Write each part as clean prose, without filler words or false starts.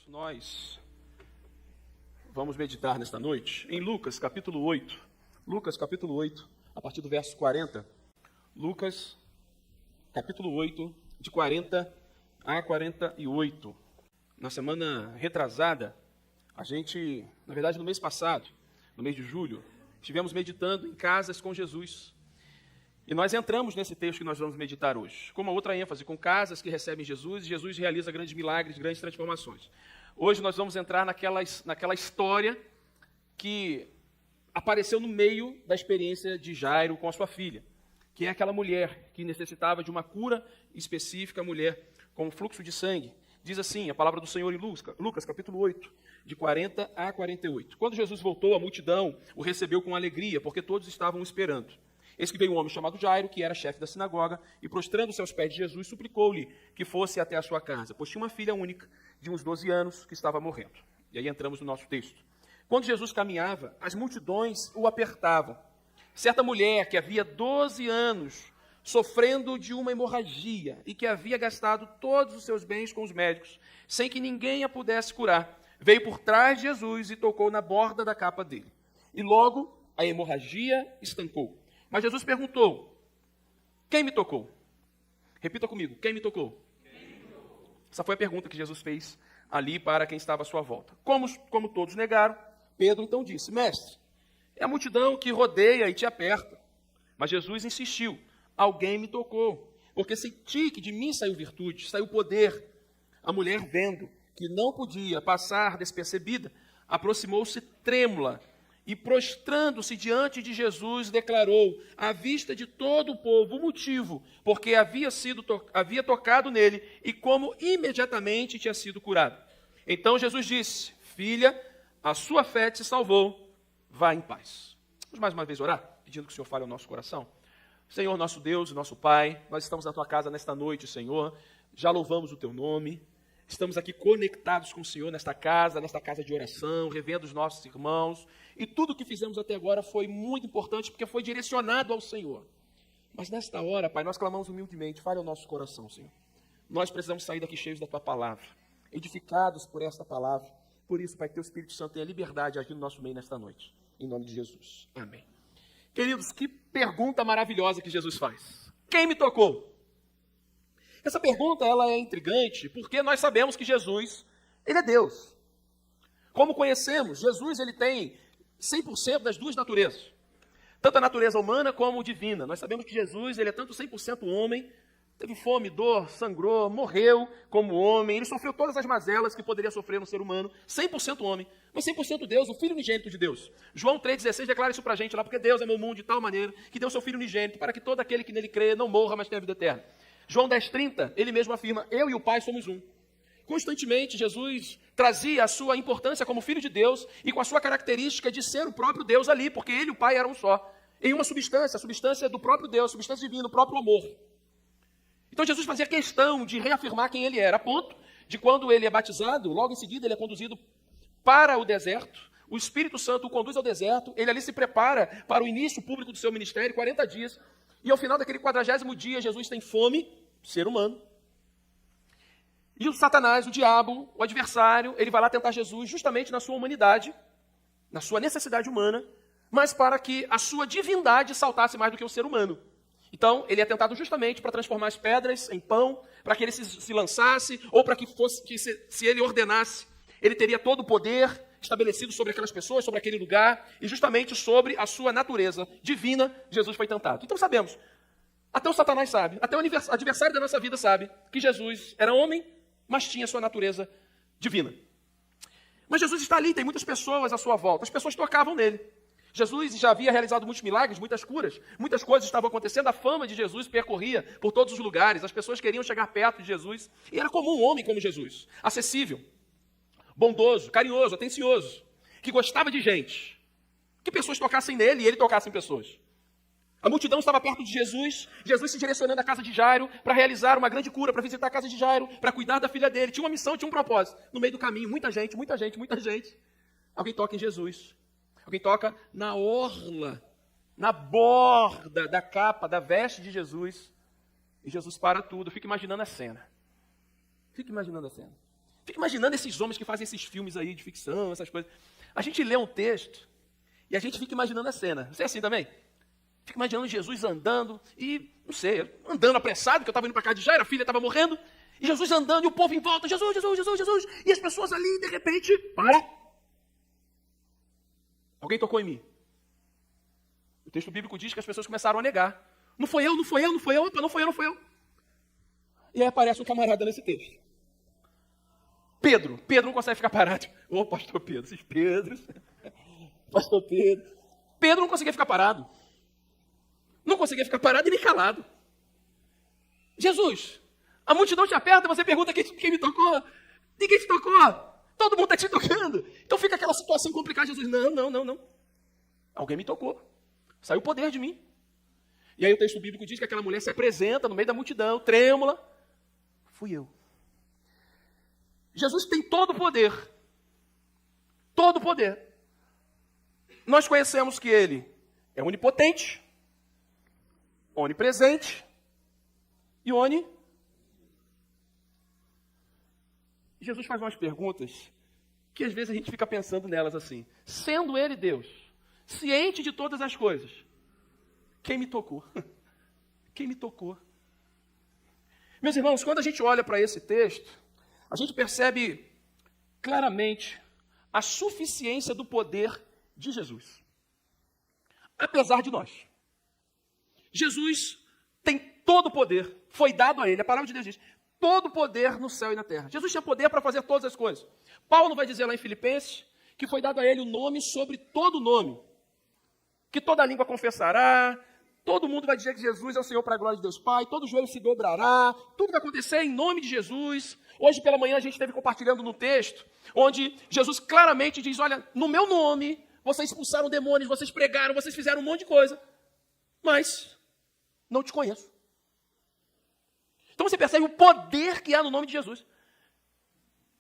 Nós vamos meditar nesta noite em Lucas capítulo 8. Lucas capítulo 8, a partir do verso 40. Lucas capítulo 8, de 40 a 48. Na semana retrasada, a gente, na verdade no mês passado, no mês de julho, estivemos meditando em casas com Jesus. E nós entramos nesse texto que nós vamos meditar hoje, com uma outra ênfase, com casas que recebem Jesus, e Jesus realiza grandes milagres, grandes transformações. Hoje nós vamos entrar naquela história que apareceu no meio da experiência de Jairo com a sua filha, que é aquela mulher que necessitava de uma cura específica, a mulher com fluxo de sangue. Diz assim a palavra do Senhor em Lucas capítulo 8, de 40 a 48. Quando Jesus voltou, a multidão o recebeu com alegria, porque todos estavam esperando. Eis que veio um homem chamado Jairo, que era chefe da sinagoga, e prostrando-se aos pés de Jesus, suplicou-lhe que fosse até a sua casa, pois tinha uma filha única, de uns 12 anos, que estava morrendo. E aí entramos no nosso texto. Quando Jesus caminhava, as multidões o apertavam. Certa mulher que havia 12 anos sofrendo de uma hemorragia e que havia gastado todos os seus bens com os médicos, sem que ninguém a pudesse curar, veio por trás de Jesus e tocou na borda da capa dele. E logo a hemorragia estancou. Mas Jesus perguntou: quem me tocou? Repita comigo: quem me tocou? Essa foi a pergunta que Jesus fez ali para quem estava à sua volta. Como todos negaram, Pedro então disse: mestre, é a multidão que rodeia e te aperta. Mas Jesus insistiu: alguém me tocou, porque senti que de mim saiu virtude, saiu poder. A mulher, vendo que não podia passar despercebida, aproximou-se trêmula e, prostrando-se diante de Jesus, declarou, à vista de todo o povo, o motivo porque havia tocado nele e como imediatamente tinha sido curado. Então Jesus disse: filha, a sua fé te salvou, vá em paz. Vamos mais uma vez orar, pedindo que o Senhor fale ao nosso coração. Senhor, nosso Deus, nosso Pai, nós estamos na tua casa nesta noite, Senhor, já louvamos o teu nome. Estamos aqui conectados com o Senhor nesta casa de oração, revendo os nossos irmãos. E tudo o que fizemos até agora foi muito importante, porque foi direcionado ao Senhor. Mas nesta hora, Pai, nós clamamos humildemente: fale ao nosso coração, Senhor. Nós precisamos sair daqui cheios da tua palavra, edificados por esta palavra. Por isso, Pai, que teu Espírito Santo tenha liberdade de agir no nosso meio nesta noite. Em nome de Jesus. Amém. Queridos, que pergunta maravilhosa que Jesus faz. Quem me tocou? Essa pergunta ela é intrigante porque nós sabemos que Jesus, ele é Deus. Como conhecemos, Jesus ele tem 100% das duas naturezas. Tanto a natureza humana como divina. Nós sabemos que Jesus ele é tanto 100% homem, teve fome, dor, sangrou, morreu como homem. Ele sofreu todas as mazelas que poderia sofrer um ser humano. 100% homem, mas 100% Deus, o Filho unigênito de Deus. João 3,16 declara isso pra gente lá, porque Deus amou o mundo de tal maneira que deu seu Filho unigênito para que todo aquele que nele crê não morra, mas tenha a vida eterna. João 10,30, ele mesmo afirma: eu e o Pai somos um. Constantemente, Jesus trazia a sua importância como Filho de Deus e com a sua característica de ser o próprio Deus ali, porque ele e o Pai eram um só. Em uma substância, a substância do próprio Deus, a substância divina, o próprio amor. Então Jesus fazia questão de reafirmar quem ele era, a ponto de quando ele é batizado, logo em seguida ele é conduzido para o deserto. O Espírito Santo o conduz ao deserto, ele ali se prepara para o início público do seu ministério, 40 dias. E ao final daquele 40º dia, Jesus tem fome, ser humano. E o Satanás, o diabo, o adversário, ele vai lá tentar Jesus justamente na sua humanidade, na sua necessidade humana, mas para que a sua divindade saltasse mais do que o ser humano. Então, ele é tentado justamente para transformar as pedras em pão, para que ele se lançasse, ou para que se ele ordenasse, ele teria todo o poder estabelecido sobre aquelas pessoas, sobre aquele lugar, e justamente sobre a sua natureza divina, Jesus foi tentado. Então sabemos, até o Satanás sabe, até o adversário da nossa vida sabe, que Jesus era homem, mas tinha sua natureza divina. Mas Jesus está ali, tem muitas pessoas à sua volta, as pessoas tocavam nele. Jesus já havia realizado muitos milagres, muitas curas, muitas coisas estavam acontecendo, a fama de Jesus percorria por todos os lugares, as pessoas queriam chegar perto de Jesus, e era comum um homem como Jesus, acessível, bondoso, carinhoso, atencioso, que gostava de gente, que pessoas tocassem nele e ele tocasse em pessoas. A multidão estava perto de Jesus, Jesus se direcionando à casa de Jairo para realizar uma grande cura, para visitar a casa de Jairo, para cuidar da filha dele. Tinha uma missão, tinha um propósito. No meio do caminho, muita gente. Alguém toca em Jesus. Alguém toca na orla, na borda da capa, da veste de Jesus. E Jesus para tudo. Fica imaginando a cena. Fica imaginando esses homens que fazem esses filmes aí de ficção, essas coisas. A gente lê um texto e a gente fica imaginando a cena. Você é assim também? Fica imaginando Jesus andando e, não sei, andando apressado, que eu estava indo para casa de Jairo, a filha estava morrendo, e Jesus andando e o povo em volta, Jesus, Jesus, Jesus, Jesus, e as pessoas ali, de repente, para. Alguém tocou em mim. O texto bíblico diz que as pessoas começaram a negar. Não foi eu, não foi eu, não foi eu, opa, não foi eu, não foi eu. E aí aparece um camarada nesse texto. Pedro não consegue ficar parado. Ô, pastor Pedro, esses Pedros. Pastor Pedro. Pedro não conseguia ficar parado. Não conseguia ficar parado e nem calado. Jesus, a multidão te aperta, você pergunta quem me tocou. Ninguém te tocou. Todo mundo está te tocando. Então fica aquela situação complicada. Jesus, não. Alguém me tocou. Saiu o poder de mim. E aí o texto bíblico diz que aquela mulher se apresenta no meio da multidão, trêmula. Fui eu. Jesus tem todo o poder. Todo o poder. Nós conhecemos que ele é onipotente, onipresente e Jesus faz umas perguntas que às vezes a gente fica pensando nelas assim. Sendo ele Deus, ciente de todas as coisas, quem me tocou? Quem me tocou? Meus irmãos, quando a gente olha para esse texto, a gente percebe claramente a suficiência do poder de Jesus. Apesar de nós. Jesus tem todo o poder, foi dado a ele, a palavra de Deus diz, todo o poder no céu e na terra. Jesus tinha poder para fazer todas as coisas. Paulo vai dizer lá em Filipenses que foi dado a ele o nome sobre todo nome, que toda língua confessará, todo mundo vai dizer que Jesus é o Senhor para a glória de Deus Pai, todo joelho se dobrará, tudo vai acontecer em nome de Jesus. Hoje pela manhã a gente esteve compartilhando no texto, onde Jesus claramente diz, olha, no meu nome, vocês expulsaram demônios, vocês pregaram, vocês fizeram um monte de coisa, mas não te conheço. Então você percebe o poder que há no nome de Jesus.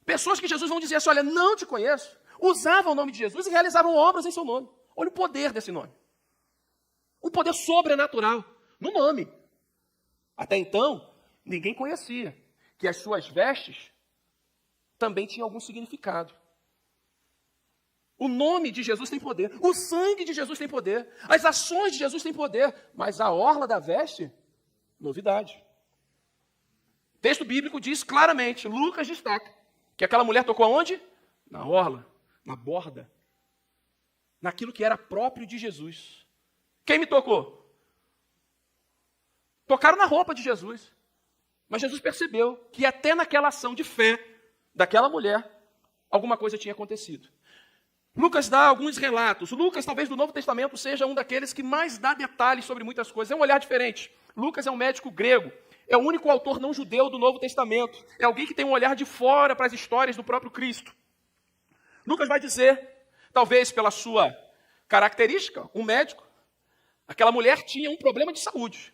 Pessoas que Jesus vão dizer assim, olha, não te conheço, usavam o nome de Jesus e realizavam obras em seu nome. Olha o poder desse nome. Um poder sobrenatural no nome. Até então, ninguém conhecia que as suas vestes também tinham algum significado. O nome de Jesus tem poder, o sangue de Jesus tem poder, as ações de Jesus têm poder, mas a orla da veste, novidade. O texto bíblico diz claramente, Lucas destaca, que aquela mulher tocou aonde? Na orla, na borda, naquilo que era próprio de Jesus. Quem me tocou? Tocaram na roupa de Jesus. Mas Jesus percebeu que até naquela ação de fé daquela mulher, alguma coisa tinha acontecido. Lucas dá alguns relatos. Lucas, talvez do Novo Testamento, seja um daqueles que mais dá detalhes sobre muitas coisas. É um olhar diferente. Lucas é um médico grego. É o único autor não judeu do Novo Testamento. É alguém que tem um olhar de fora para as histórias do próprio Cristo. Lucas vai dizer, talvez pela sua característica, um médico, aquela mulher tinha um problema de saúde.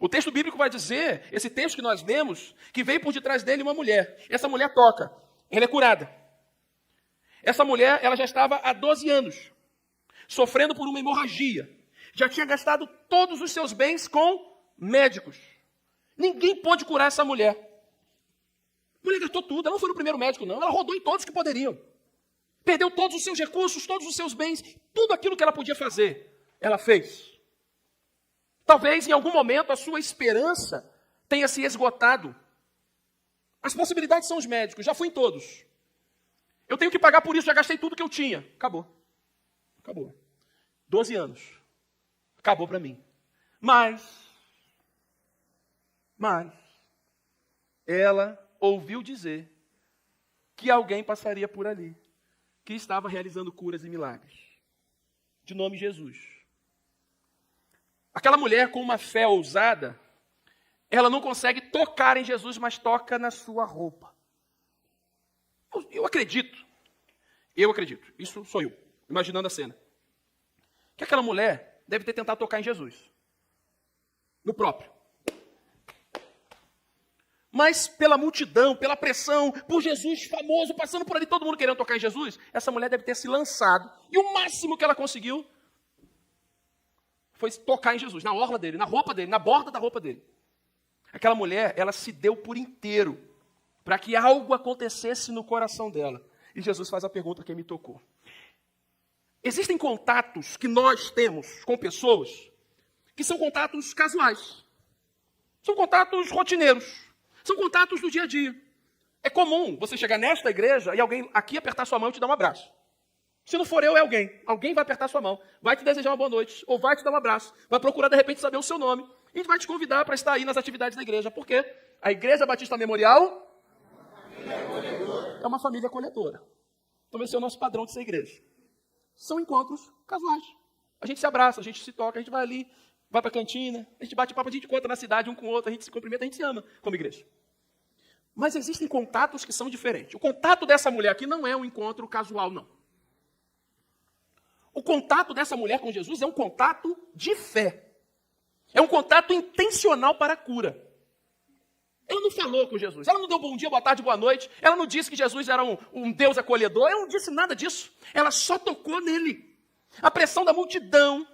O texto bíblico vai dizer, esse texto que nós lemos, que veio por detrás dele uma mulher. Essa mulher toca, ela é curada. Essa mulher, ela já estava há 12 anos, sofrendo por uma hemorragia. Já tinha gastado todos os seus bens com médicos. Ninguém pôde curar essa mulher. A mulher gastou tudo, ela não foi no primeiro médico não, ela rodou em todos que poderiam. Perdeu todos os seus recursos, todos os seus bens, tudo aquilo que ela podia fazer, ela fez. Talvez em algum momento a sua esperança tenha se esgotado. As possibilidades são os médicos, já fui em todos. Eu tenho que pagar por isso, já gastei tudo que eu tinha. Acabou. 12 anos. Acabou para mim. Mas, ela ouviu dizer que alguém passaria por ali, que estava realizando curas e milagres. De nome Jesus. Aquela mulher com uma fé ousada, ela não consegue tocar em Jesus, mas toca na sua roupa. Eu acredito, isso sou eu, imaginando a cena, que aquela mulher deve ter tentado tocar em Jesus, no próprio. Mas pela multidão, pela pressão, por Jesus famoso, passando por ali, todo mundo querendo tocar em Jesus, essa mulher deve ter se lançado, e o máximo que ela conseguiu foi tocar em Jesus, na orla dele, na roupa dele, na borda da roupa dele. Aquela mulher, ela se deu por inteiro para que algo acontecesse no coração dela. E Jesus faz a pergunta: quem me tocou? Existem contatos que nós temos com pessoas que são contatos casuais. São contatos rotineiros. São contatos do dia a dia. É comum você chegar nesta igreja e alguém aqui apertar sua mão e te dar um abraço. Se não for eu, é alguém. Alguém vai apertar sua mão, vai te desejar uma boa noite, ou vai te dar um abraço, vai procurar de repente saber o seu nome, e vai te convidar para estar aí nas atividades da igreja. Por quê? A Igreja Batista Memorial é uma família acolhedora. Então esse é o nosso padrão de ser igreja. São encontros casuais. A gente se abraça, a gente se toca, a gente vai ali, vai para a cantina, a gente bate papo, a gente encontra na cidade um com o outro, a gente se cumprimenta, a gente se ama como igreja. Mas existem contatos que são diferentes. O contato dessa mulher aqui não é um encontro casual, não. O contato dessa mulher com Jesus é um contato de fé. É um contato intencional para a cura. Ela não falou com Jesus. Ela não deu bom dia, boa tarde, boa noite. Ela não disse que Jesus era um Deus acolhedor. Ela não disse nada disso. Ela só tocou nele. A pressão da multidão,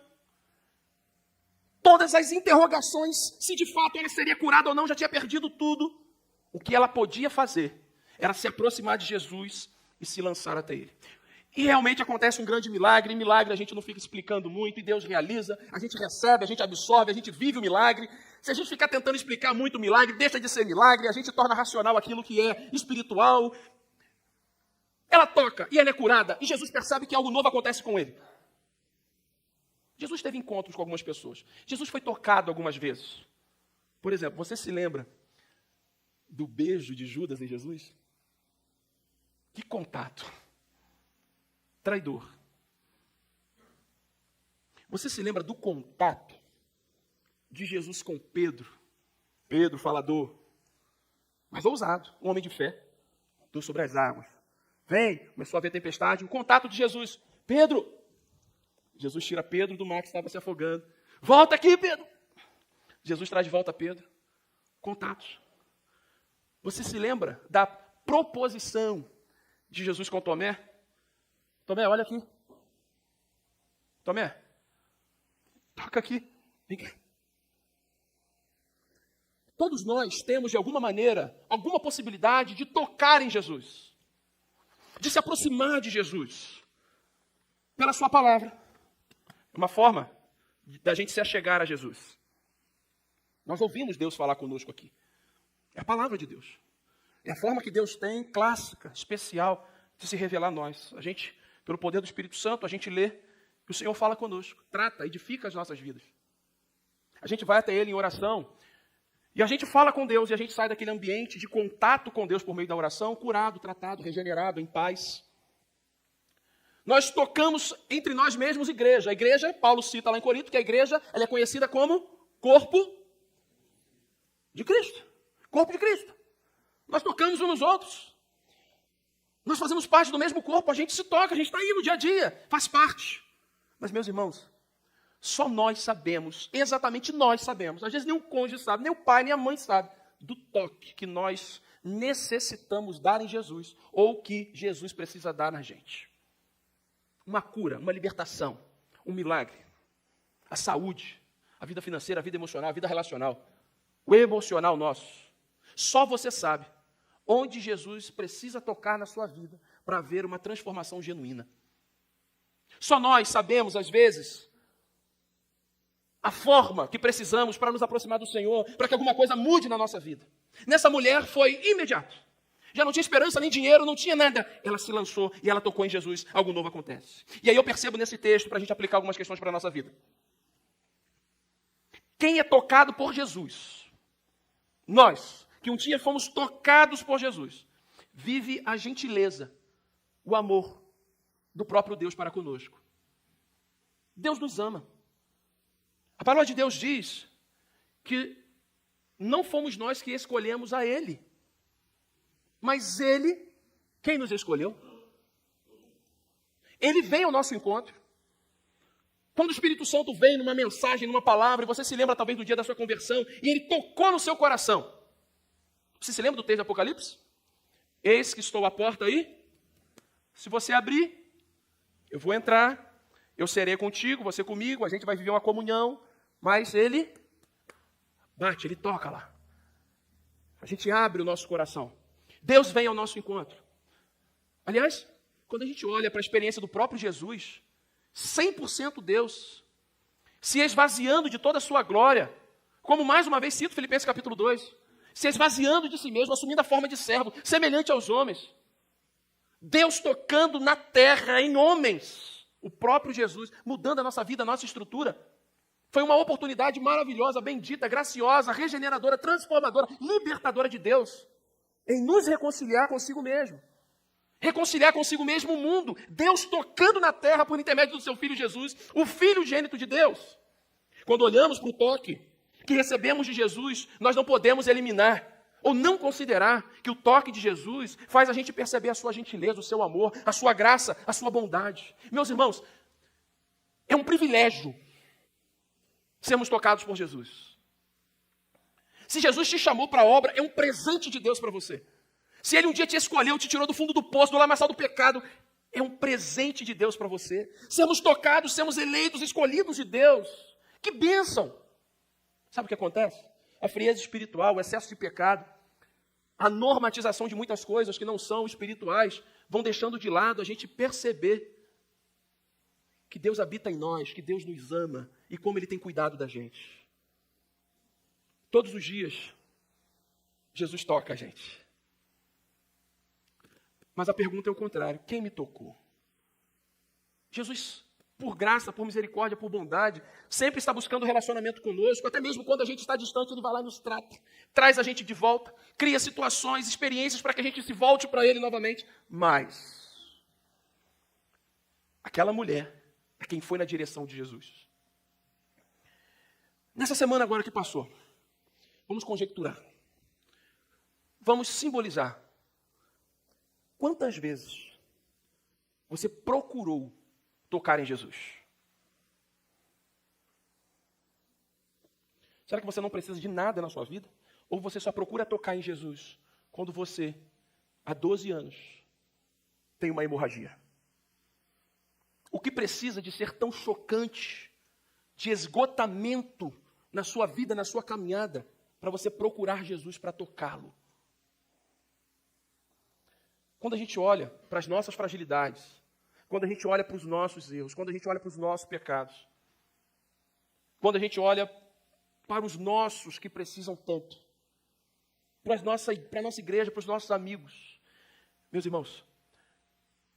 todas as interrogações, se de fato ela seria curada ou não, já tinha perdido tudo. O que ela podia fazer era se aproximar de Jesus e se lançar até ele. E realmente acontece um grande milagre. E milagre a gente não fica explicando muito, e Deus realiza. A gente recebe, a gente absorve, a gente vive o milagre. Se a gente ficar tentando explicar muito o milagre, deixa de ser milagre, a gente torna racional aquilo que é espiritual. Ela toca e ela é curada, e Jesus percebe que algo novo acontece com ele. Jesus teve encontros com algumas pessoas. Jesus foi tocado algumas vezes. Por exemplo, você se lembra do beijo de Judas em Jesus? Que contato! Traidor. Você se lembra do contato de Jesus com Pedro? Pedro, falador, mas ousado, um homem de fé, andou sobre as águas. Vem, começou a ver tempestade, o contato de Jesus. Pedro! Jesus tira Pedro do mar que estava se afogando. Volta aqui, Pedro! Jesus traz de volta Pedro. Contatos. Você se lembra da proposição de Jesus com Tomé? Tomé, olha aqui. Tomé, toca aqui. Vem cá. Todos nós temos, de alguma maneira, alguma possibilidade de tocar em Jesus. De se aproximar de Jesus. Pela sua palavra. Uma forma da gente se achegar a Jesus. Nós ouvimos Deus falar conosco aqui. É a palavra de Deus. É a forma que Deus tem, clássica, especial, de se revelar a nós. A gente, pelo poder do Espírito Santo, a gente lê que o Senhor fala conosco, trata, edifica as nossas vidas. A gente vai até Ele em oração e a gente fala com Deus e a gente sai daquele ambiente de contato com Deus por meio da oração, curado, tratado, regenerado, em paz. Nós tocamos entre nós mesmos igreja. A igreja, Paulo cita lá em Corinto, que a igreja ela é conhecida como corpo de Cristo. Corpo de Cristo. Nós tocamos uns nos outros. Nós fazemos parte do mesmo corpo, a gente se toca, a gente está aí no dia a dia, faz parte. Mas, meus irmãos, só nós sabemos, exatamente nós sabemos, às vezes nem o cônjuge sabe, nem o pai, nem a mãe sabe, do toque que nós necessitamos dar em Jesus, ou que Jesus precisa dar na gente. Uma cura, uma libertação, um milagre, a saúde, a vida financeira, a vida emocional, a vida relacional, o emocional nosso. Só você sabe onde Jesus precisa tocar na sua vida para haver uma transformação genuína. Só nós sabemos, às vezes, a forma que precisamos para nos aproximar do Senhor, para que alguma coisa mude na nossa vida. Nessa mulher foi imediato. Já não tinha esperança, nem dinheiro, não tinha nada. Ela se lançou e ela tocou em Jesus, algo novo acontece. E aí eu percebo nesse texto, para a gente aplicar algumas questões para a nossa vida. Quem é tocado por Jesus? Nós, que um dia fomos tocados por Jesus, vive a gentileza, o amor do próprio Deus para conosco. Deus nos ama. A palavra de Deus diz que não fomos nós que escolhemos a Ele, mas Ele, quem nos escolheu? Ele vem ao nosso encontro. Quando o Espírito Santo vem numa mensagem, numa palavra, e você se lembra talvez do dia da sua conversão, e Ele tocou no seu coração. Você se lembra do texto do Apocalipse? Eis que estou à porta aí. Se você abrir, eu vou entrar, eu serei contigo, você comigo, a gente vai viver uma comunhão, mas Ele bate, Ele toca lá. A gente abre o nosso coração. Deus vem ao nosso encontro. Aliás, quando a gente olha para a experiência do próprio Jesus, 100% Deus, se esvaziando de toda a sua glória, como mais uma vez cito Filipenses capítulo 2, se esvaziando de si mesmo, assumindo a forma de servo, semelhante aos homens. Deus tocando na terra em homens, o próprio Jesus, mudando a nossa vida, a nossa estrutura. Foi uma oportunidade maravilhosa, bendita, graciosa, regeneradora, transformadora, libertadora de Deus, em nos reconciliar consigo mesmo. Reconciliar consigo mesmo o mundo. Deus tocando na terra por intermédio do seu Filho Jesus, o Filho gênito de Deus. Quando olhamos para o toque que recebemos de Jesus, nós não podemos eliminar ou não considerar que o toque de Jesus faz a gente perceber a sua gentileza, o seu amor, a sua graça, a sua bondade. Meus irmãos, é um privilégio sermos tocados por Jesus. Se Jesus te chamou para a obra, é um presente de Deus para você. Se Ele um dia te escolheu, te tirou do fundo do poço, do lamaçal do pecado, é um presente de Deus para você. Sermos tocados, sermos eleitos, escolhidos de Deus. Que bênção! Sabe o que acontece? A frieza espiritual, o excesso de pecado, a normatização de muitas coisas que não são espirituais, vão deixando de lado a gente perceber que Deus habita em nós, que Deus nos ama e como Ele tem cuidado da gente. Todos os dias, Jesus toca a gente. Mas a pergunta é o contrário. Quem me tocou? Jesus, por graça, por misericórdia, por bondade, sempre está buscando relacionamento conosco, até mesmo quando a gente está distante, Ele vai lá e nos trata, traz a gente de volta, cria situações, experiências para que a gente se volte para Ele novamente. Mas aquela mulher é quem foi na direção de Jesus. Nessa semana agora que passou, vamos conjecturar, vamos simbolizar. Quantas vezes você procurou tocar em Jesus? Será que você não precisa de nada na sua vida? Ou você só procura tocar em Jesus quando você, há 12 anos, tem uma hemorragia? O que precisa de ser tão chocante, de esgotamento na sua vida, na sua caminhada, para você procurar Jesus para tocá-lo? Quando a gente olha para as nossas fragilidades, quando a gente olha para os nossos erros, quando a gente olha para os nossos pecados, quando a gente olha para os nossos que precisam tanto, para a nossa igreja, para os nossos amigos, meus irmãos,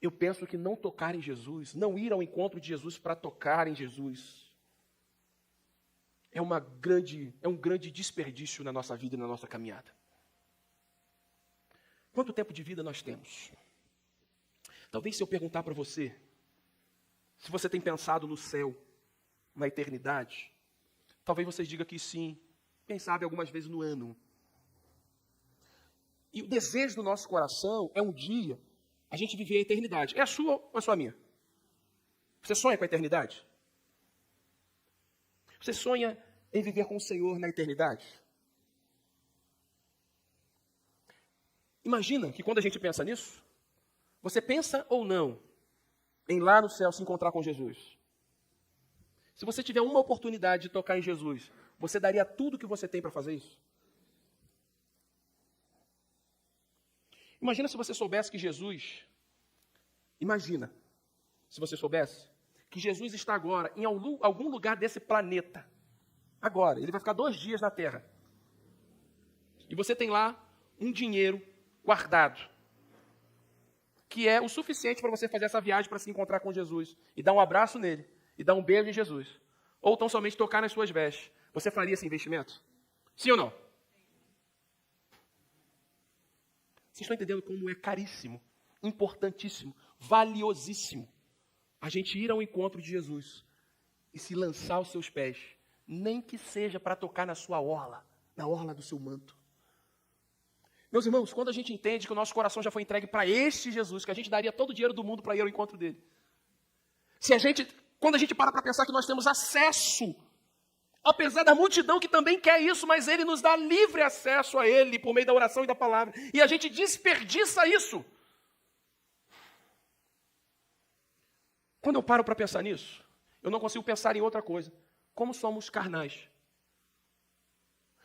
eu penso que não tocar em Jesus, não ir ao encontro de Jesus para tocar em Jesus, é um grande desperdício na nossa vida e na nossa caminhada. Quanto tempo de vida nós temos? Talvez se eu perguntar para você, se você tem pensado no céu, na eternidade, talvez você diga que sim, quem sabe algumas vezes no ano. E o desejo do nosso coração é um dia a gente viver a eternidade. É a sua ou a sua minha? Você sonha com a eternidade? Você sonha em viver com o Senhor na eternidade? Imagina que quando a gente pensa nisso, você pensa ou não em lá no céu se encontrar com Jesus? Se você tiver uma oportunidade de tocar em Jesus, você daria tudo que você tem para fazer isso? Imagina se você soubesse que Jesus... Imagina se você soubesse que Jesus está agora em algum lugar desse planeta. Agora, ele vai ficar 2 dias na Terra. E você tem lá um dinheiro guardado, que é o suficiente para você fazer essa viagem para se encontrar com Jesus, e dar um abraço nele, e dar um beijo em Jesus, ou tão somente tocar nas suas vestes. Você faria esse investimento? Sim ou não? Vocês estão entendendo como é caríssimo, importantíssimo, valiosíssimo a gente ir ao encontro de Jesus e se lançar aos seus pés, nem que seja para tocar na sua orla, na orla do seu manto. Meus irmãos, quando a gente entende que o nosso coração já foi entregue para este Jesus, que a gente daria todo o dinheiro do mundo para ir ao encontro dele. Quando a gente para pensar que nós temos acesso, apesar da multidão que também quer isso, mas ele nos dá livre acesso a ele por meio da oração e da palavra, e a gente desperdiça isso. Quando eu paro para pensar nisso, eu não consigo pensar em outra coisa. Como somos carnais.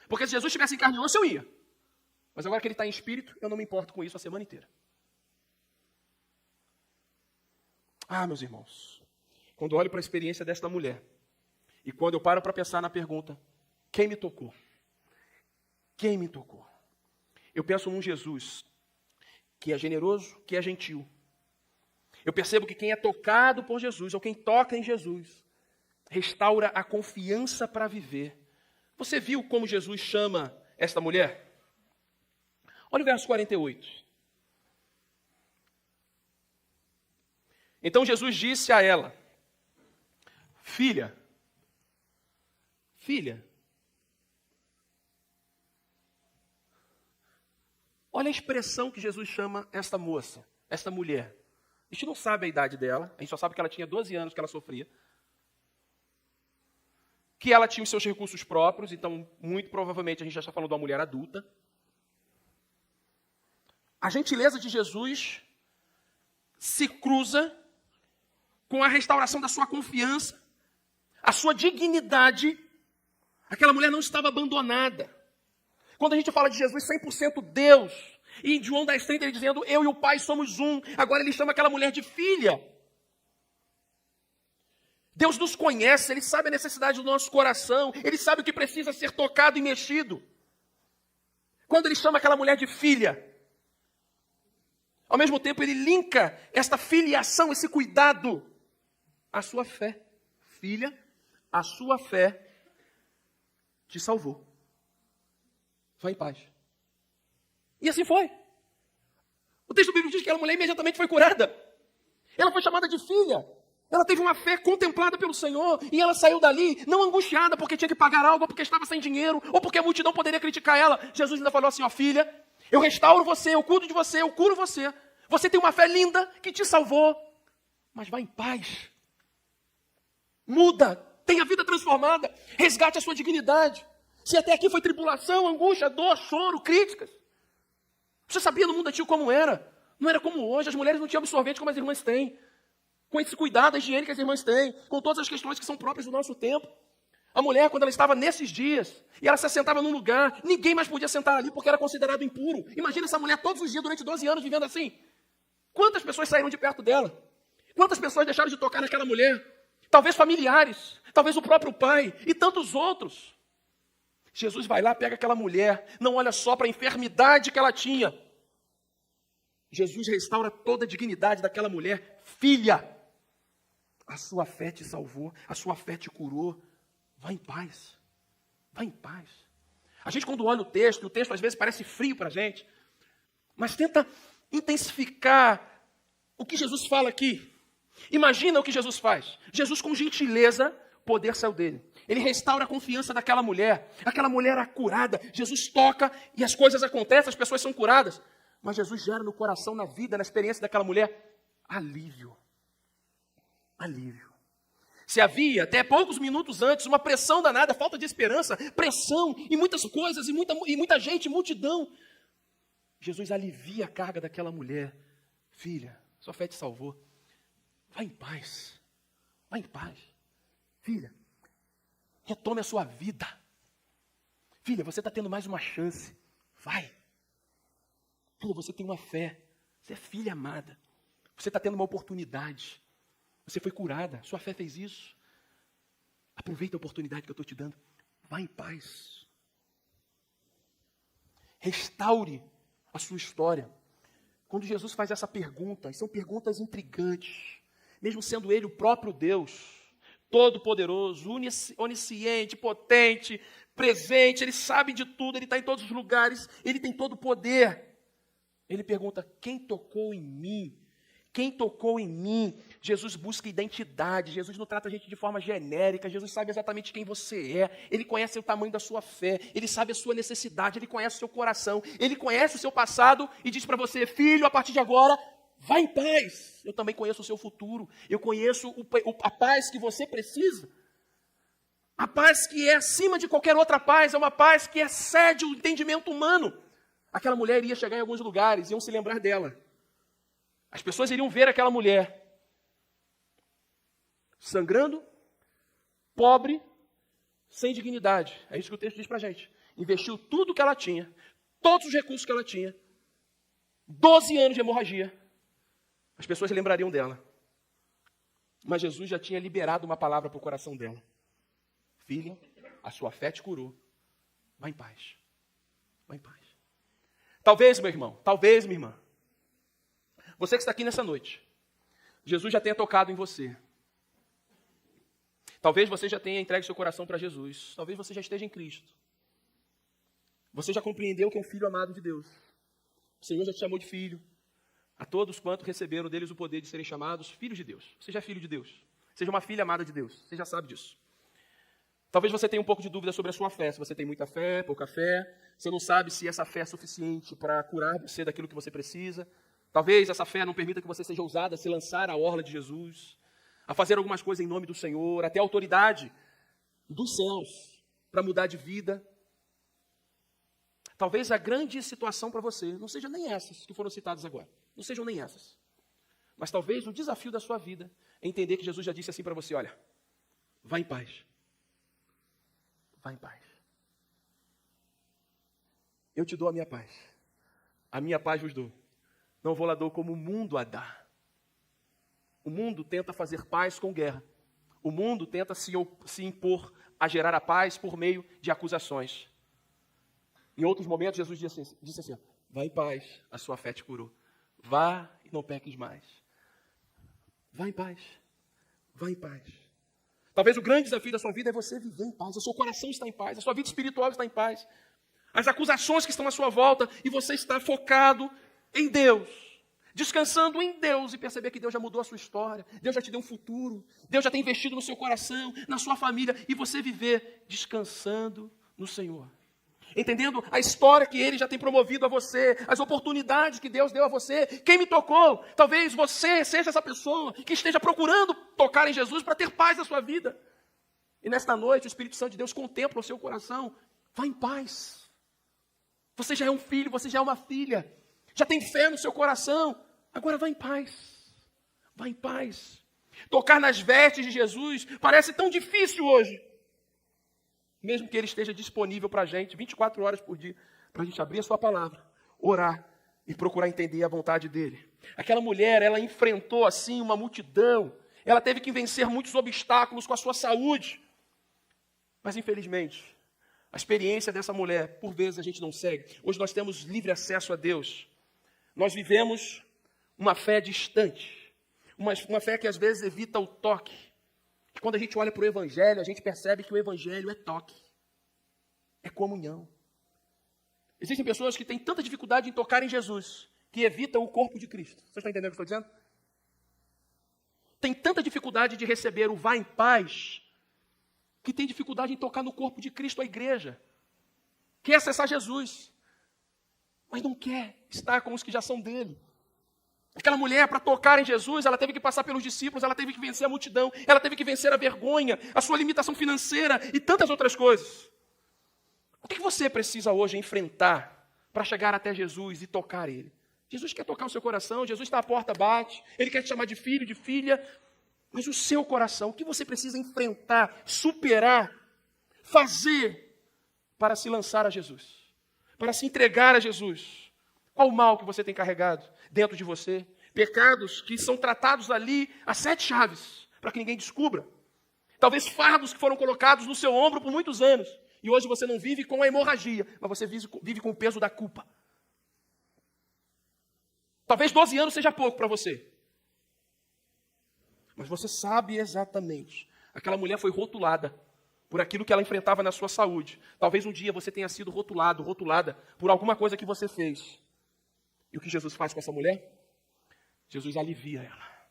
Porque se Jesus estivesse em carne e osso, eu ia. Mas agora que ele está em espírito, eu não me importo com isso a semana inteira. Ah, meus irmãos, quando eu olho para a experiência desta mulher, e quando eu paro para pensar na pergunta, quem me tocou? Quem me tocou? Eu penso num Jesus que é generoso, que é gentil. Eu percebo que quem é tocado por Jesus, ou quem toca em Jesus, restaura a confiança para viver. Você viu como Jesus chama esta mulher? Olha o verso 48. Então Jesus disse a ela, filha, olha a expressão que Jesus chama esta moça, esta mulher. A gente não sabe a idade dela, a gente só sabe que ela tinha 12 anos que ela sofria. Que ela tinha os seus recursos próprios, então muito provavelmente a gente já está falando de uma mulher adulta. A gentileza de Jesus se cruza com a restauração da sua confiança, a sua dignidade. Aquela mulher não estava abandonada. Quando a gente fala de Jesus 100% Deus, e em João 10:30 ele dizendo, eu e o Pai somos um, agora ele chama aquela mulher de filha. Deus nos conhece, Ele sabe a necessidade do nosso coração, Ele sabe o que precisa ser tocado e mexido. Quando Ele chama aquela mulher de filha, ao mesmo tempo Ele linka esta filiação, esse cuidado, à sua fé. Filha, a sua fé te salvou. Vai em paz. E assim foi. O texto bíblico diz que aquela mulher imediatamente foi curada. Ela foi chamada de filha. Ela teve uma fé contemplada pelo Senhor e ela saiu dali não angustiada porque tinha que pagar algo, ou porque estava sem dinheiro, ou porque a multidão poderia criticar ela. Jesus ainda falou assim, ó filha, eu restauro você, eu cuido de você, eu curo você. Você tem uma fé linda que te salvou, mas vá em paz. Muda, tenha a vida transformada, resgate a sua dignidade. Se até aqui foi tribulação, angústia, dor, choro, críticas. Você sabia no mundo antigo como era? Não era como hoje, as mulheres não tinham absorvente como as irmãs têm. Com esse cuidado, a higiene que as irmãs têm, com todas as questões que são próprias do nosso tempo. A mulher, quando ela estava nesses dias, e ela se assentava num lugar, ninguém mais podia sentar ali porque era considerado impuro. Imagina essa mulher todos os dias, durante 12 anos, vivendo assim. Quantas pessoas saíram de perto dela? Quantas pessoas deixaram de tocar naquela mulher? Talvez familiares, talvez o próprio pai, e tantos outros. Jesus vai lá, pega aquela mulher, não olha só para a enfermidade que ela tinha. Jesus restaura toda a dignidade daquela mulher. Filha, a sua fé te salvou, a sua fé te curou. Vá em paz. Vá em paz. A gente quando olha o texto às vezes parece frio para a gente, mas tenta intensificar o que Jesus fala aqui. Imagina o que Jesus faz. Jesus com gentileza, poder saiu dele. Ele restaura a confiança daquela mulher. Aquela mulher era curada. Jesus toca e as coisas acontecem, as pessoas são curadas. Mas Jesus gera no coração, na vida, na experiência daquela mulher, alívio. Alívio. Se havia, até poucos minutos antes, uma pressão danada, falta de esperança, pressão e muitas coisas, e muita gente, multidão. Jesus alivia a carga daquela mulher. Filha, sua fé te salvou. Vá em paz. Vá em paz. Filha, retome a sua vida. Filha, você está tendo mais uma chance. Vai. Filha, você tem uma fé. Você é filha amada. Você está tendo uma oportunidade. Você foi curada. Sua fé fez isso. Aproveita a oportunidade que eu estou te dando. Vá em paz. Restaure a sua história. Quando Jesus faz essa pergunta, e são perguntas intrigantes, mesmo sendo Ele o próprio Deus, todo-poderoso, onisciente, potente, presente, Ele sabe de tudo, Ele está em todos os lugares, Ele tem todo o poder. Ele pergunta, quem tocou em mim? Quem tocou em mim? Jesus busca identidade, Jesus não trata a gente de forma genérica, Jesus sabe exatamente quem você é, Ele conhece o tamanho da sua fé, Ele sabe a sua necessidade, Ele conhece o seu coração, Ele conhece o seu passado e diz para você, filho, a partir de agora, vá em paz. Eu também conheço o seu futuro, eu conheço a paz que você precisa. A paz que é acima de qualquer outra paz, é uma paz que excede o entendimento humano. Aquela mulher iria chegar em alguns lugares, iam se lembrar dela. As pessoas iriam ver aquela mulher sangrando, pobre, sem dignidade. É isso que o texto diz para a gente. Investiu tudo que ela tinha, todos os recursos que ela tinha, 12 anos de hemorragia, as pessoas lembrariam dela. Mas Jesus já tinha liberado uma palavra para o coração dela. Filha, a sua fé te curou. Vá em paz. Vá em paz. Talvez, meu irmão, talvez, minha irmã, você que está aqui nessa noite, Jesus já tenha tocado em você. Talvez você já tenha entregue seu coração para Jesus. Talvez você já esteja em Cristo. Você já compreendeu que é um filho amado de Deus. O Senhor já te chamou de filho. A todos quantos receberam deles o poder de serem chamados filhos de Deus. Seja filho de Deus. Seja uma filha amada de Deus. Você já sabe disso. Talvez você tenha um pouco de dúvida sobre a sua fé. Se você tem muita fé, pouca fé. Você não sabe se essa fé é suficiente para curar você daquilo que você precisa. Talvez essa fé não permita que você seja ousado a se lançar à orla de Jesus, a fazer algumas coisas em nome do Senhor, até a autoridade dos céus para mudar de vida. Talvez a grande situação para você não seja nem essas que foram citadas agora. Não sejam nem essas. Mas talvez o desafio da sua vida é entender que Jesus já disse assim para você, olha, vá em paz. Vá em paz. Eu te dou a minha paz. A minha paz vos dou. Não vou lá dou como o mundo a dá. O mundo tenta fazer paz com guerra. O mundo tenta se impor a gerar a paz por meio de acusações. Em outros momentos, Jesus disse assim, vá em paz, a sua fé te curou. Vá e não peques mais. Vá em paz. Vá em paz. Talvez o grande desafio da sua vida é você viver em paz. O seu coração está em paz. A sua vida espiritual está em paz. As acusações que estão à sua volta e você está focado em Deus. Descansando em Deus e perceber que Deus já mudou a sua história. Deus já te deu um futuro. Deus já tem investido no seu coração, na sua família. E você viver descansando no Senhor. Entendendo a história que Ele já tem promovido a você, as oportunidades que Deus deu a você, quem me tocou, talvez você seja essa pessoa que esteja procurando tocar em Jesus para ter paz na sua vida. E nesta noite o Espírito Santo de Deus contempla o seu coração, vá em paz. Você já é um filho, você já é uma filha, já tem fé no seu coração, agora vá em paz, vá em paz. Tocar nas vestes de Jesus parece tão difícil hoje. Mesmo que Ele esteja disponível para a gente 24 horas por dia, para a gente abrir a sua palavra, orar e procurar entender a vontade dEle. Aquela mulher, ela enfrentou assim uma multidão, ela teve que vencer muitos obstáculos com a sua saúde. Mas infelizmente, a experiência dessa mulher, por vezes a gente não segue. Hoje nós temos livre acesso a Deus. Nós vivemos uma fé distante, uma fé que às vezes evita o toque. Quando a gente olha para o Evangelho, a gente percebe que o Evangelho é toque, é comunhão. Existem pessoas que têm tanta dificuldade em tocar em Jesus, que evitam o corpo de Cristo. Vocês estão entendendo o que eu estou dizendo? Tem tanta dificuldade de receber o vá em paz, que tem dificuldade em tocar no corpo de Cristo, a igreja. Quer acessar Jesus, mas não quer estar com os que já são dele. Aquela mulher, para tocar em Jesus, ela teve que passar pelos discípulos, ela teve que vencer a multidão, ela teve que vencer a vergonha, a sua limitação financeira e tantas outras coisas. O que você precisa hoje enfrentar para chegar até Jesus e tocar Ele? Jesus quer tocar o seu coração, Jesus está à porta, bate, Ele quer te chamar de filho, de filha, mas o seu coração, o que você precisa enfrentar, superar, fazer para se lançar a Jesus, para se entregar a Jesus? Qual o mal que você tem carregado dentro de você? Pecados que são tratados ali a 7 chaves, para que ninguém descubra. Talvez fardos que foram colocados no seu ombro por muitos anos. E hoje você não vive com a hemorragia, mas você vive com o peso da culpa. Talvez 12 anos seja pouco para você. Mas você sabe exatamente. Aquela mulher foi rotulada por aquilo que ela enfrentava na sua saúde. Talvez um dia você tenha sido rotulada por alguma coisa que você fez. E o que Jesus faz com essa mulher? Jesus alivia ela.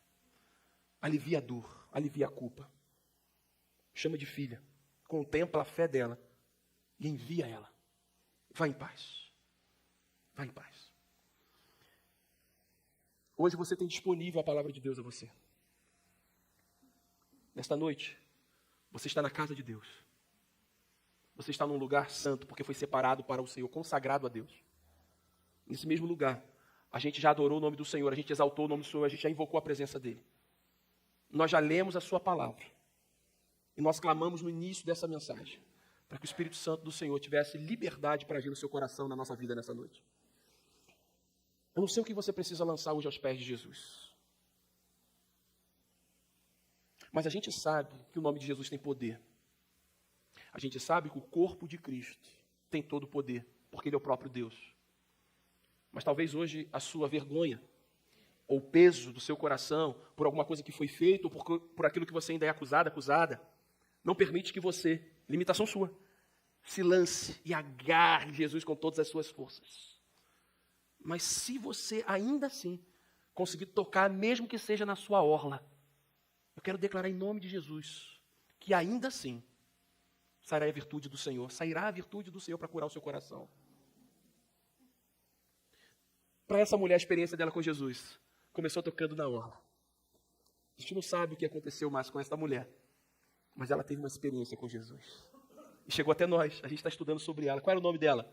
Alivia a dor, alivia a culpa. Chama de filha. Contempla a fé dela. E envia ela. Vá em paz. Vá em paz. Hoje você tem disponível a palavra de Deus a você. Nesta noite, você está na casa de Deus. Você está num lugar santo, porque foi separado para o Senhor, consagrado a Deus. Nesse mesmo lugar, a gente já adorou o nome do Senhor, a gente exaltou o nome do Senhor, a gente já invocou a presença dEle. Nós já lemos a sua palavra. E nós clamamos no início dessa mensagem. para que o Espírito Santo do Senhor tivesse liberdade para agir no seu coração, na nossa vida nessa noite. Eu não sei o que você precisa lançar hoje aos pés de Jesus. Mas a gente sabe que o nome de Jesus tem poder. A gente sabe que o corpo de Cristo tem todo o poder, porque Ele é o próprio Deus. Mas talvez hoje a sua vergonha, ou o peso do seu coração, por alguma coisa que foi feita, ou por aquilo que você ainda é acusada, não permite que você, limitação sua, se lance e agarre Jesus com todas as suas forças. Mas se você ainda assim conseguir tocar, mesmo que seja na sua orla, eu quero declarar em nome de Jesus que ainda assim sairá a virtude do Senhor, para curar o seu coração. Para essa mulher, a experiência dela com Jesus começou tocando na orla. A gente não sabe o que aconteceu mais com essa mulher, mas ela teve uma experiência com Jesus. E chegou até nós, a gente está estudando sobre ela. Qual era o nome dela?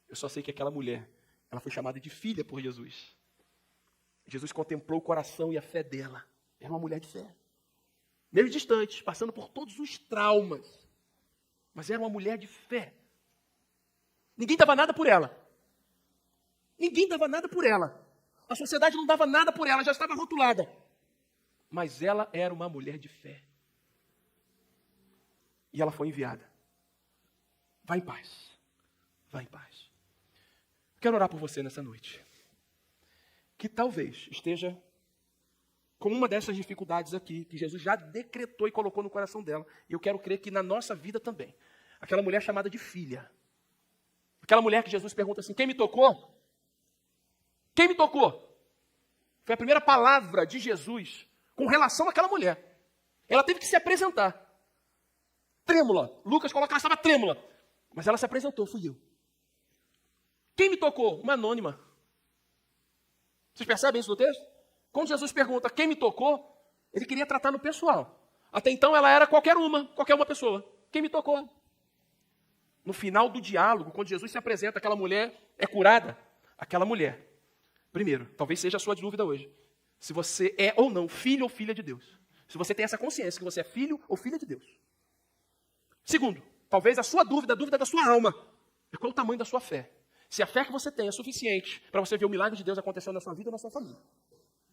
Eu só sei que aquela mulher, ela foi chamada de filha por Jesus. Jesus contemplou o coração e a fé dela. Era uma mulher de fé. Meio distante, passando por todos os traumas. Mas era uma mulher de fé. Ninguém dava nada por ela. Ninguém dava nada por ela. A sociedade não dava nada por ela, já estava rotulada. Mas ela era uma mulher de fé. E ela foi enviada. Vá em paz. Vá em paz. Quero orar por você nessa noite. Que talvez esteja com uma dessas dificuldades aqui, que Jesus já decretou e colocou no coração dela. E eu quero crer que na nossa vida também. Aquela mulher chamada de filha. Aquela mulher que Jesus pergunta assim, quem me tocou? Quem me tocou? Foi a primeira palavra de Jesus com relação àquela mulher. Ela teve que se apresentar. Trêmula. Lucas coloca que ela estava trêmula. Mas ela se apresentou, fui eu. Quem me tocou? Uma anônima. Vocês percebem isso no texto? Quando Jesus pergunta quem me tocou, ele queria tratar no pessoal. Até então ela era qualquer uma pessoa. Quem me tocou? No final do diálogo, quando Jesus se apresenta, aquela mulher é curada. Aquela mulher, primeiro, talvez seja a sua dúvida hoje, se você é ou não filho ou filha de Deus. Se você tem essa consciência que você é filho ou filha de Deus. Segundo, talvez a sua dúvida, a dúvida da sua alma, é qual o tamanho da sua fé. Se a fé que você tem é suficiente para você ver o milagre de Deus acontecendo na sua vida ou na sua família.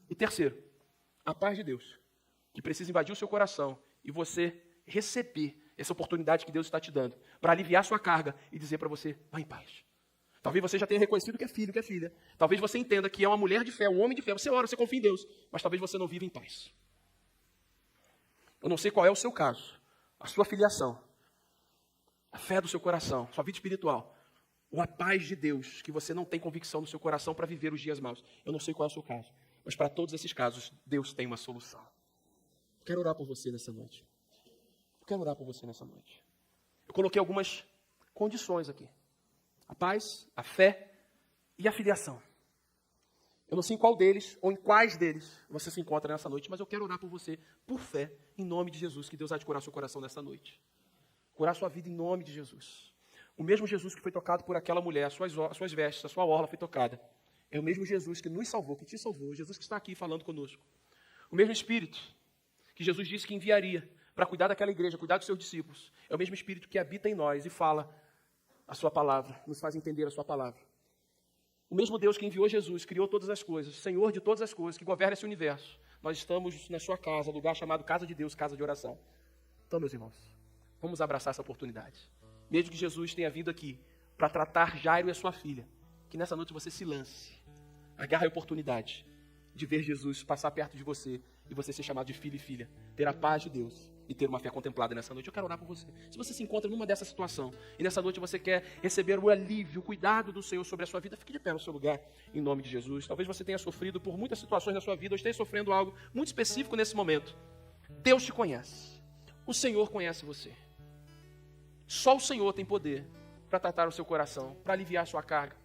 E terceiro, a paz de Deus, que precisa invadir o seu coração e você receber essa oportunidade que Deus está te dando para aliviar sua carga e dizer para você, vá em paz. Talvez você já tenha reconhecido que é filho, que é filha. Talvez você entenda que é uma mulher de fé, um homem de fé. Você ora, você confia em Deus, mas talvez você não viva em paz. Eu não sei qual é o seu caso, a sua filiação, a fé do seu coração, sua vida espiritual, ou a paz de Deus, que você não tem convicção no seu coração para viver os dias maus. Eu não sei qual é o seu caso, mas para todos esses casos, Deus tem uma solução. Quero orar por você nessa noite. Quero orar por você nessa noite. Eu coloquei algumas condições aqui. A paz, a fé e a filiação. Eu não sei em qual deles ou em quais deles você se encontra nessa noite, mas eu quero orar por você, por fé, em nome de Jesus, que Deus há de curar seu coração nessa noite. Curar sua vida em nome de Jesus. O mesmo Jesus que foi tocado por aquela mulher, as suas vestes, a sua orla foi tocada. É o mesmo Jesus que nos salvou, que te salvou, Jesus que está aqui falando conosco. O mesmo Espírito que Jesus disse que enviaria para cuidar daquela igreja, cuidar dos seus discípulos. É o mesmo Espírito que habita em nós e fala a sua palavra, nos faz entender a sua palavra. O mesmo Deus que enviou Jesus, criou todas as coisas, Senhor de todas as coisas, que governa esse universo. Nós estamos na sua casa, lugar chamado casa de Deus, casa de oração. Então, meus irmãos, vamos abraçar essa oportunidade. Mesmo que Jesus tenha vindo aqui para tratar Jairo e a sua filha, que nessa noite você se lance, agarre a oportunidade de ver Jesus passar perto de você e você ser chamado de filho e filha, ter a paz de Deus e ter uma fé contemplada nessa noite. Eu quero orar por você. Se você se encontra numa dessa situação e nessa noite você quer receber o alívio, o cuidado do Senhor sobre a sua vida, fique de pé no seu lugar, em nome de Jesus. Talvez você tenha sofrido por muitas situações na sua vida ou esteja sofrendo algo muito específico nesse momento. Deus te conhece. O Senhor conhece você. Só o Senhor tem poder para tratar o seu coração, para aliviar a sua carga,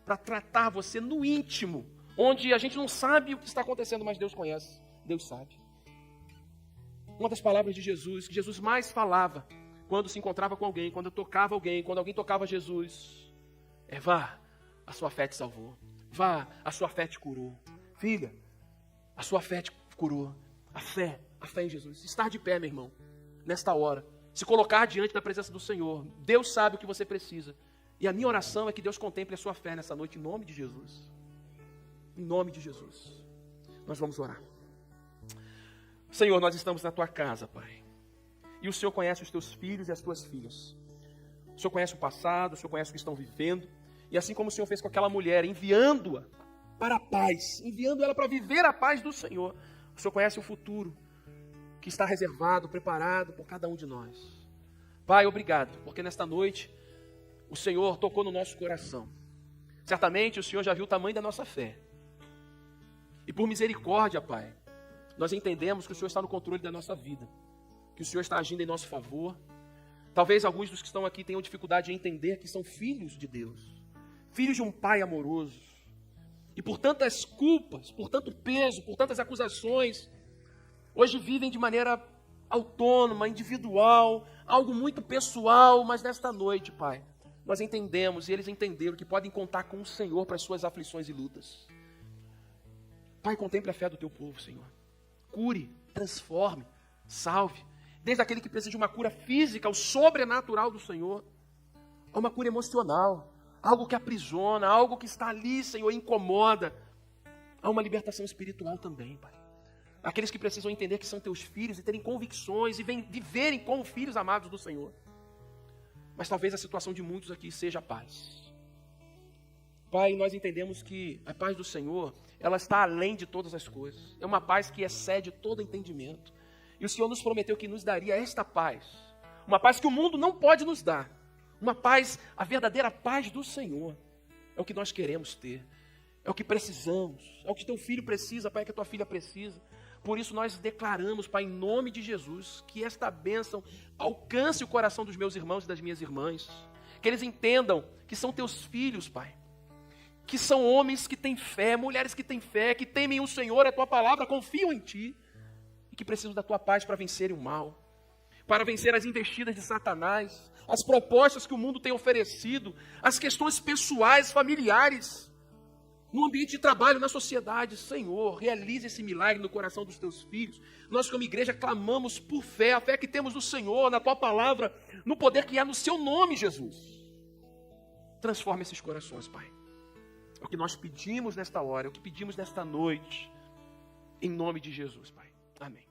para tratar você no íntimo, onde a gente não sabe o que está acontecendo, mas Deus conhece, Deus sabe. Uma das palavras de Jesus, que Jesus mais falava quando se encontrava com alguém, quando tocava alguém, quando alguém tocava Jesus, é: vá, a sua fé te salvou. Vá, a sua fé te curou. Filha, a sua fé te curou. A fé em Jesus. Estar de pé, meu irmão, nesta hora, se colocar diante da presença do Senhor. Deus sabe o que você precisa. E a minha oração é que Deus contemple a sua fé nessa noite, em nome de Jesus. Em nome de Jesus. Nós vamos orar. Senhor, nós estamos na tua casa, Pai. E o Senhor conhece os teus filhos e as tuas filhas. O Senhor conhece o passado, o Senhor conhece o que estão vivendo. E assim como o Senhor fez com aquela mulher, enviando-a para a paz, enviando ela para viver a paz do Senhor, o Senhor conhece o futuro que está reservado, preparado por cada um de nós. Pai, obrigado, porque nesta noite o Senhor tocou no nosso coração. Certamente o Senhor já viu o tamanho da nossa fé. E por misericórdia, Pai, nós entendemos que o Senhor está no controle da nossa vida, que o Senhor está agindo em nosso favor. Talvez alguns dos que estão aqui tenham dificuldade em entender que são filhos de Deus, filhos de um Pai amoroso. E por tantas culpas, por tanto peso, por tantas acusações, hoje vivem de maneira autônoma, individual, algo muito pessoal, mas nesta noite, Pai, nós entendemos e eles entenderam que podem contar com o Senhor para as suas aflições e lutas. Pai, contemple a fé do teu povo, Senhor. Cure, transforme, salve. Desde aquele que precisa de uma cura física, o sobrenatural do Senhor, a uma cura emocional, algo que aprisiona, algo que está ali, Senhor, incomoda. Há uma libertação espiritual também, Pai. Aqueles que precisam entender que são teus filhos e terem convicções e viverem como filhos amados do Senhor. Mas talvez a situação de muitos aqui seja a paz. Pai, nós entendemos que a paz do Senhor, ela está além de todas as coisas. É uma paz que excede todo entendimento. E o Senhor nos prometeu que nos daria esta paz. Uma paz que o mundo não pode nos dar. Uma paz, a verdadeira paz do Senhor. É o que nós queremos ter. É o que precisamos. É o que teu filho precisa, Pai, que a tua filha precisa. Por isso nós declaramos, Pai, em nome de Jesus, que esta bênção alcance o coração dos meus irmãos e das minhas irmãs. Que eles entendam que são teus filhos, Pai. Que são homens que têm fé, mulheres que têm fé, que temem o Senhor, a tua palavra, confiam em ti. E que precisam da tua paz para vencerem o mal. Para vencer as investidas de Satanás, as propostas que o mundo tem oferecido, as questões pessoais, familiares. No ambiente de trabalho, na sociedade, Senhor, realize esse milagre no coração dos teus filhos. Nós como igreja clamamos por fé, a fé que temos no Senhor, na tua palavra, no poder que há no seu nome, Jesus. Transforma esses corações, Pai. É o que nós pedimos nesta hora, é o que pedimos nesta noite, em nome de Jesus, Pai. Amém.